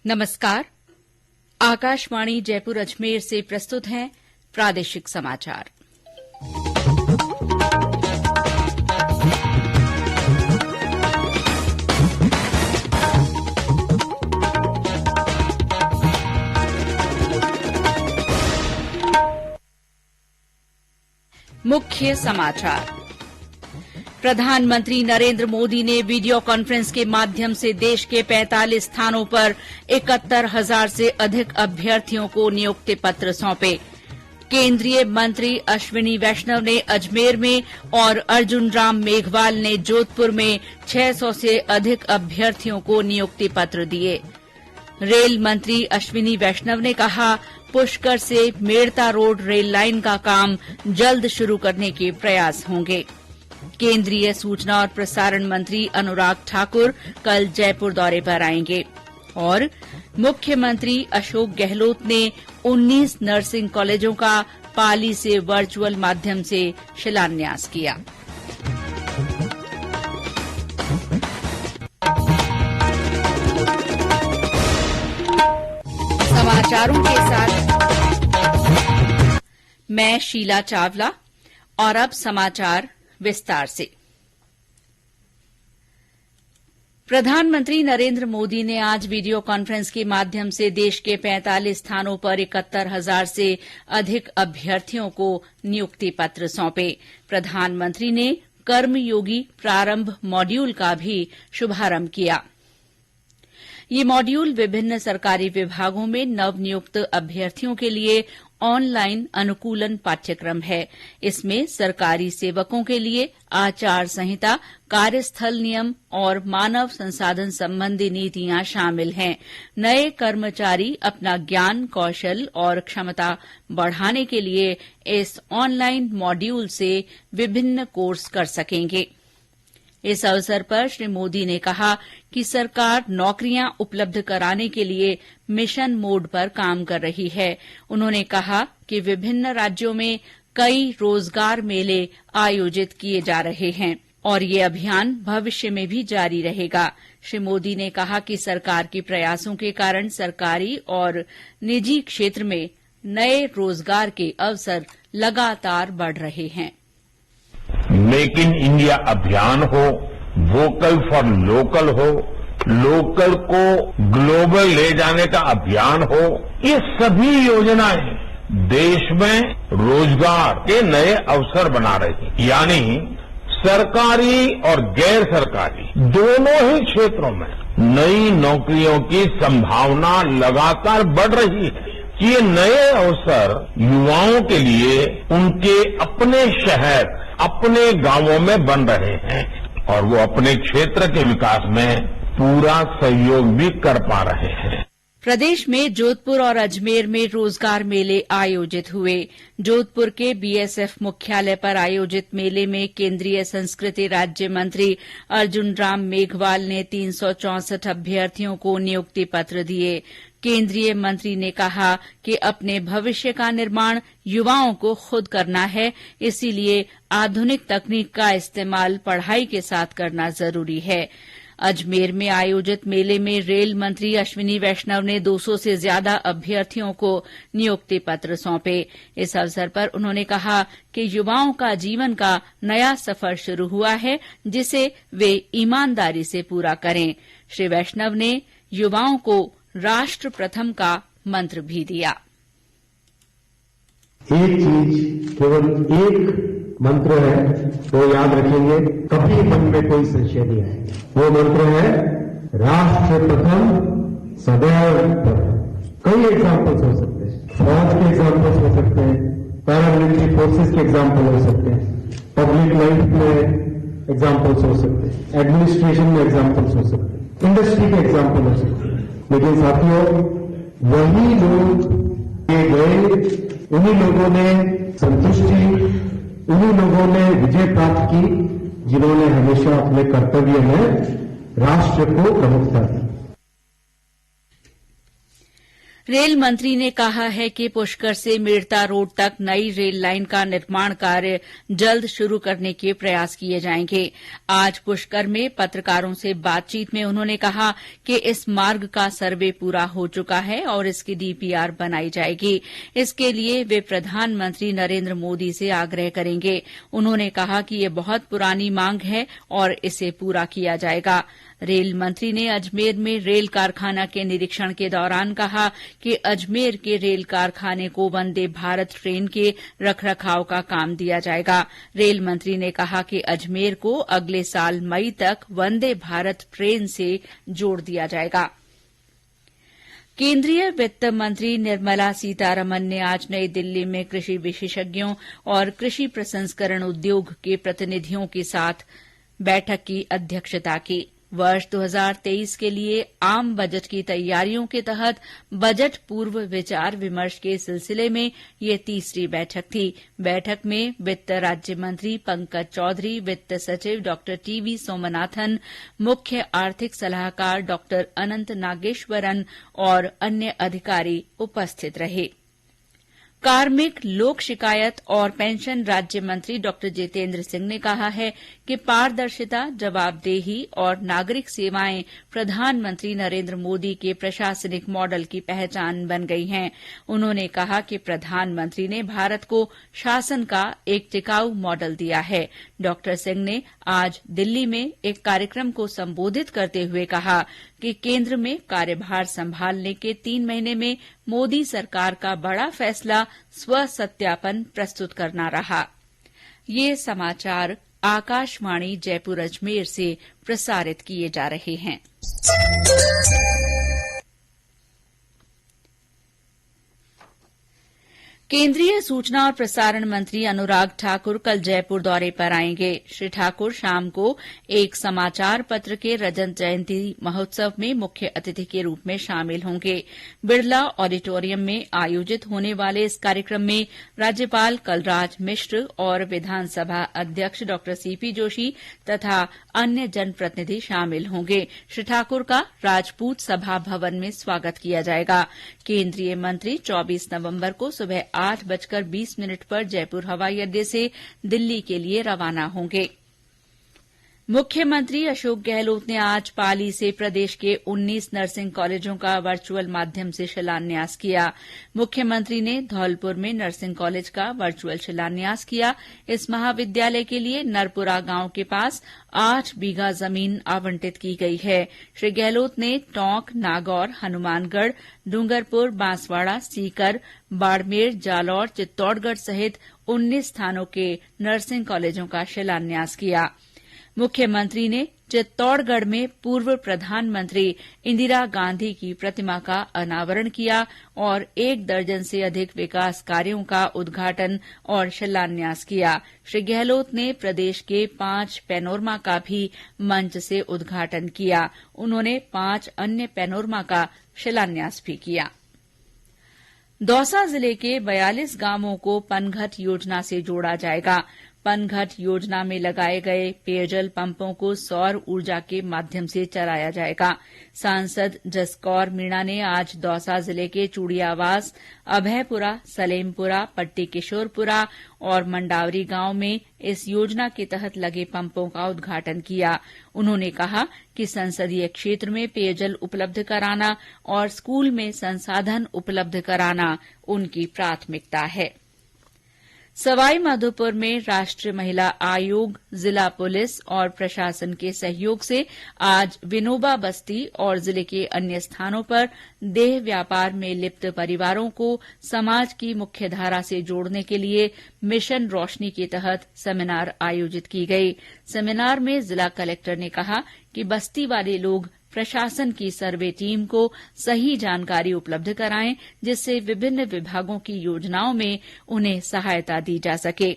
नमस्कार। आकाशवाणी जयपुर अजमेर से प्रस्तुत हैं प्रादेशिक समाचार। मुख्य समाचार। प्रधानमंत्री नरेंद्र मोदी ने वीडियो कॉन्फ्रेंस के माध्यम से देश के 45 स्थानों पर 71,000 से अधिक अभ्यर्थियों को नियुक्ति पत्र सौंपे। केंद्रीय मंत्री अश्विनी वैष्णव ने अजमेर में और अर्जुन राम मेघवाल ने जोधपुर में 600 से अधिक अभ्यर्थियों को नियुक्ति पत्र दिए। रेल मंत्री अश्विनी वैष्णव ने कहा, पुष्कर से मेड़ता रोड रेल लाइन का काम जल्द शुरू करने के प्रयास होंगे। केंद्रीय सूचना और प्रसारण मंत्री अनुराग ठाकुर कल जयपुर दौरे पर आएंगे और मुख्यमंत्री अशोक गहलोत ने 19 नर्सिंग कॉलेजों का पाली से वर्चुअल माध्यम से शिलान्यास किया। समाचारों के साथ मैं शीला चावला और अब समाचार विस्तार से। प्रधानमंत्री नरेंद्र मोदी ने आज वीडियो कॉन्फ्रेंस के माध्यम से देश के 45 स्थानों पर 71,000 से अधिक अभ्यर्थियों को नियुक्ति पत्र सौंपे। प्रधानमंत्री ने कर्मयोगी प्रारंभ मॉड्यूल का भी शुभारंभ किया। ये मॉड्यूल विभिन्न सरकारी विभागों में नवनियुक्त अभ्यर्थियों के लिए ऑनलाइन अनुकूलन पाठ्यक्रम है। इसमें सरकारी सेवकों के लिए आचार संहिता, कार्यस्थल नियम और मानव संसाधन संबंधी नीतियां शामिल हैं। नए कर्मचारी अपना ज्ञान, कौशल और क्षमता बढ़ाने के लिए इस ऑनलाइन मॉड्यूल से विभिन्न कोर्स कर सकेंगे। इस अवसर पर श्री मोदी ने कहा कि सरकार नौकरियां उपलब्ध कराने के लिए मिशन मोड पर काम कर रही है। उन्होंने कहा कि विभिन्न राज्यों में कई रोजगार मेले आयोजित किए जा रहे हैं और ये अभियान भविष्य में भी जारी रहेगा। श्री मोदी ने कहा कि सरकार के प्रयासों के कारण सरकारी और निजी क्षेत्र में नए रोजगार के अवसर लगातार बढ़ रहे हैं। मेक इन इंडिया अभियान हो, वोकल फॉर लोकल हो, लोकल को ग्लोबल ले जाने का अभियान हो, ये सभी योजनाएं देश में रोजगार के नए अवसर बना रही हैं। यानी सरकारी और गैर सरकारी दोनों ही क्षेत्रों में नई नौकरियों की संभावना लगातार बढ़ रही है। ये नए अवसर युवाओं के लिए उनके अपने शहर, अपने गांवों में बन रहे हैं और वो अपने क्षेत्र के विकास में पूरा सहयोग भी कर पा रहे हैं। प्रदेश में जोधपुर और अजमेर में रोजगार मेले आयोजित हुए। जोधपुर के बीएसएफ मुख्यालय पर आयोजित मेले में केंद्रीय संस्कृति राज्य मंत्री अर्जुन राम मेघवाल ने 364 अभ्यर्थियों को नियुक्ति पत्र दिए। केंद्रीय मंत्री ने कहा कि अपने भविष्य का निर्माण युवाओं को खुद करना है, इसीलिए आधुनिक तकनीक का इस्तेमाल पढ़ाई के साथ करना जरूरी है। अजमेर में आयोजित मेले में रेल मंत्री अश्विनी वैष्णव ने 200 से ज्यादा अभ्यर्थियों को नियुक्ति पत्र सौंपे। इस अवसर पर उन्होंने कहा कि युवाओं का जीवन का नया सफर शुरू हुआ है, जिसे वे ईमानदारी से पूरा करें। श्री वैष्णव ने युवाओं को राष्ट्र प्रथम का मंत्र भी दिया। एक चीज, केवल एक मंत्र है, वो याद रखेंगे, कभी मन में कोई संशय नहीं आए। वो मंत्र है राष्ट्र प्रथम सदैव प्रथम। कई एग्जाम्पल्स हो सकते हैं, फौज के एग्जाम्पल्स हो सकते हैं, पैरामिलिट्री फोर्सेस के एग्जाम्पल हो सकते हैं, पब्लिक लाइफ में एग्जाम्पल्स हो सकते हैं, एडमिनिस्ट्रेशन में एग्जाम्पल्स हो सकते हैं, इंडस्ट्री के एग्जाम्पल हो सकते हैं। लेकिन साथियों, वही लोग गए, उन्हीं लोगों ने संतुष्टि, उन्हीं लोगों ने विजय प्राप्त की जिन्होंने हमेशा अपने कर्तव्य में राष्ट्र को प्रमुखता दी। रेल मंत्री ने कहा है कि पुष्कर से मेड़ता रोड तक नई रेल लाइन का निर्माण कार्य जल्द शुरू करने के प्रयास किए जाएंगे। आज पुष्कर में पत्रकारों से बातचीत में उन्होंने कहा कि इस मार्ग का सर्वे पूरा हो चुका है और इसकी डीपीआर बनाई जाएगी। इसके लिए वे प्रधानमंत्री नरेंद्र मोदी से आग्रह करेंगे। उन्होंने कहा कि ये बहुत पुरानी मांग है और इसे पूरा किया जाएगा। रेल मंत्री ने अजमेर में रेल कारखाना के निरीक्षण के दौरान कहा कि अजमेर के रेल कारखाने को वंदे भारत ट्रेन के रखरखाव का काम दिया जाएगा। रेल मंत्री ने कहा कि अजमेर को अगले साल मई तक वंदे भारत ट्रेन से जोड़ दिया जाएगा। केंद्रीय वित्त मंत्री निर्मला सीतारमन ने आज नई दिल्ली में कृषि विशेषज्ञों और कृषि प्रसंस्करण उद्योग के प्रतिनिधियों के साथ बैठक की अध्यक्षता की। वर्ष 2023 के लिए आम बजट की तैयारियों के तहत बजट पूर्व विचार विमर्श के सिलसिले में ये तीसरी बैठक थी। बैठक में वित्त राज्य मंत्री पंकज चौधरी, वित्त सचिव डॉ टीवी सोमनाथन, मुख्य आर्थिक सलाहकार डॉ अनंत नागेश्वरन और अन्य अधिकारी उपस्थित रहे। कार्मिक, लोक शिकायत और पेंशन राज्य मंत्री डॉ जितेंद्र सिंह ने कहा है कि पारदर्शिता, जवाबदेही और नागरिक सेवाएं प्रधानमंत्री नरेंद्र मोदी के प्रशासनिक मॉडल की पहचान बन गई हैं। उन्होंने कहा कि प्रधानमंत्री ने भारत को शासन का एक टिकाऊ मॉडल दिया है। डॉ सिंह ने आज दिल्ली में एक कार्यक्रम को संबोधित करते हुए कहा कि केंद्र में कार्यभार संभालने के 3 महीने में मोदी सरकार का बड़ा फैसला स्व सत्यापन प्रस्तुत करना रहा। ये समाचार आकाशवाणी जयपुर अजमेर से प्रसारित किए जा रहे हैं। केंद्रीय सूचना और प्रसारण मंत्री अनुराग ठाकुर कल जयपुर दौरे पर आएंगे। श्री ठाकुर शाम को एक समाचार पत्र के रजत जयंती महोत्सव में मुख्य अतिथि के रूप में शामिल होंगे। बिड़ला ऑडिटोरियम में आयोजित होने वाले इस कार्यक्रम में राज्यपाल कलराज मिश्र और विधानसभा अध्यक्ष डॉ सीपी जोशी तथा अन्य जनप्रतिनिधि शामिल होंगे। श्री ठाकुर का राजपूत सभा भवन में स्वागत किया जाएगा। केंद्रीय मंत्री 24 नवंबर को सुबह 8:20 पर जयपुर हवाई अड्डे से दिल्ली के लिए रवाना होंगे। मुख्यमंत्री अशोक गहलोत ने आज पाली से प्रदेश के 19 नर्सिंग कॉलेजों का वर्चुअल माध्यम से शिलान्यास किया। मुख्यमंत्री ने धौलपुर में नर्सिंग कॉलेज का वर्चुअल शिलान्यास किया। इस महाविद्यालय के लिए नरपुरा गांव के पास 8 बीघा जमीन आवंटित की गई है। श्री गहलोत ने टोंक, नागौर, हनुमानगढ़, डूंगरपुर, बांसवाड़ा, सीकर, बाड़मेर, जालौर, चित्तौड़गढ़ सहित 19 स्थानों के नर्सिंग कॉलेजों का शिलान्यास किया। मुख्यमंत्री ने चित्तौड़गढ़ में पूर्व प्रधानमंत्री इंदिरा गांधी की प्रतिमा का अनावरण किया और 1 दर्जन से अधिक विकास कार्यों का उद्घाटन और शिलान्यास किया। श्री गहलोत ने प्रदेश के 5 पैनोरमा का भी मंच से उद्घाटन किया। उन्होंने 5 अन्य पैनोरमा का शिलान्यास भी किया। दौसा जिले के 42 गांवों को पनघट योजना से जोड़ा जाएगा। पनघट योजना में लगाए गए पेयजल पंपों को सौर ऊर्जा के माध्यम से चलाया जाएगा। सांसद जसकौर मीणा ने आज दौसा जिले के चूड़ियावास, अभयपुरा, सलेमपुरा, पट्टी किशोरपुरा और मंडावरी गांव में इस योजना के तहत लगे पंपों का उद्घाटन किया। उन्होंने कहा कि संसदीय क्षेत्र में पेयजल उपलब्ध कराना और स्कूल में संसाधन उपलब्ध कराना उनकी प्राथमिकता है। सवाई माधोपुर में राष्ट्रीय महिला आयोग, जिला पुलिस और प्रशासन के सहयोग से आज विनोबा बस्ती और जिले के अन्य स्थानों पर देह व्यापार में लिप्त परिवारों को समाज की मुख्यधारा से जोड़ने के लिए मिशन रोशनी के तहत सेमिनार आयोजित की गई। सेमिनार में जिला कलेक्टर ने कहा कि बस्ती वाले लोग प्रशासन की सर्वे टीम को सही जानकारी उपलब्ध कराएं, जिससे विभिन्न विभागों की योजनाओं में उन्हें सहायता दी जा सके।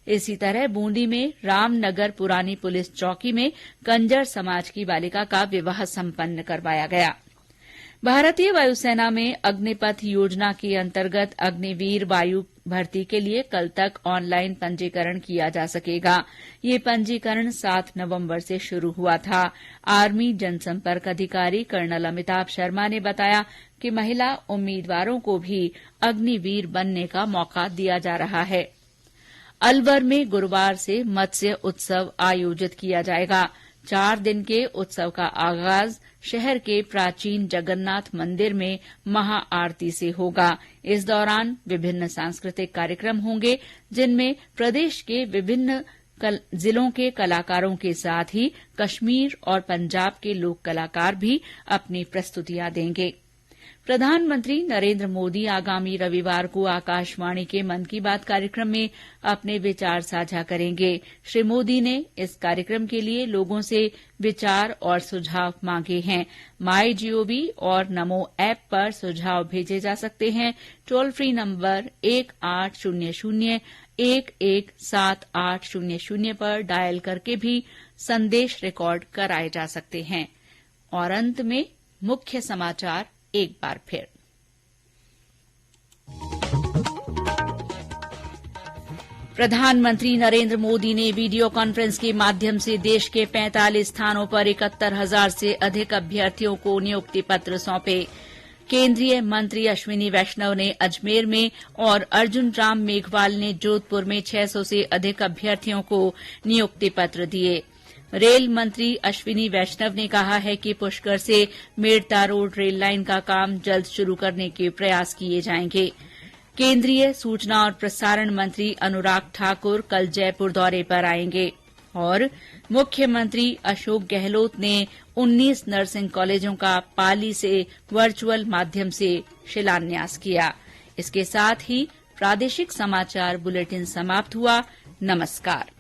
इसी तरह बूंदी में रामनगर पुरानी पुलिस चौकी में कंजर समाज की बालिका का विवाह संपन्न करवाया गया। भारतीय वायुसेना में अग्निपथ योजना के अंतर्गत अग्निवीर वायु भर्ती के लिए कल तक ऑनलाइन पंजीकरण किया जा सकेगा। ये पंजीकरण 7 नवंबर से शुरू हुआ था। आर्मी जनसंपर्क अधिकारी कर्नल अमिताभ शर्मा ने बताया कि महिला उम्मीदवारों को भी अग्निवीर बनने का मौका दिया जा रहा है। अलवर में गुरूवार से मत्स्य उत्सव आयोजित किया जाएगा। 4 दिन के उत्सव का आगाज शहर के प्राचीन जगन्नाथ मंदिर में महाआरती से होगा। इस दौरान विभिन्न सांस्कृतिक कार्यक्रम होंगे, जिनमें प्रदेश के विभिन्न जिलों के कलाकारों के साथ ही कश्मीर और पंजाब के लोक कलाकार भी अपनी प्रस्तुतियां देंगे। प्रधानमंत्री नरेंद्र मोदी आगामी रविवार को आकाशवाणी के मन की बात कार्यक्रम में अपने विचार साझा करेंगे। श्री मोदी ने इस कार्यक्रम के लिए लोगों से विचार और सुझाव मांगे हैं। माई जीओवी और नमो ऐप पर सुझाव भेजे जा सकते हैं। टोल फ्री नंबर 1800-117800 पर डायल करके भी संदेश रिकॉर्ड कराए जा सकते हैं। और अंत में मुख्य समाचार एक बार फिर। प्रधानमंत्री नरेंद्र मोदी ने वीडियो कॉन्फ्रेंस के माध्यम से देश के 45 स्थानों पर 71,000 से अधिक अभ्यर्थियों को नियुक्ति पत्र सौंपे। केंद्रीय मंत्री अश्विनी वैष्णव ने अजमेर में और अर्जुन राम मेघवाल ने जोधपुर में 600 से अधिक अभ्यर्थियों को नियुक्ति पत्र दिए। रेल मंत्री अश्विनी वैष्णव ने कहा है कि पुष्कर से मेड़ता रोड रेल लाइन का काम जल्द शुरू करने के प्रयास किए जाएंगे। केंद्रीय सूचना और प्रसारण मंत्री अनुराग ठाकुर कल जयपुर दौरे पर आएंगे। और मुख्यमंत्री अशोक गहलोत ने 19 नर्सिंग कॉलेजों का पाली से वर्चुअल माध्यम से शिलान्यास किया। इसके साथ ही प्रादेशिक समाचार बुलेटिन समाप्त हुआ। नमस्कार।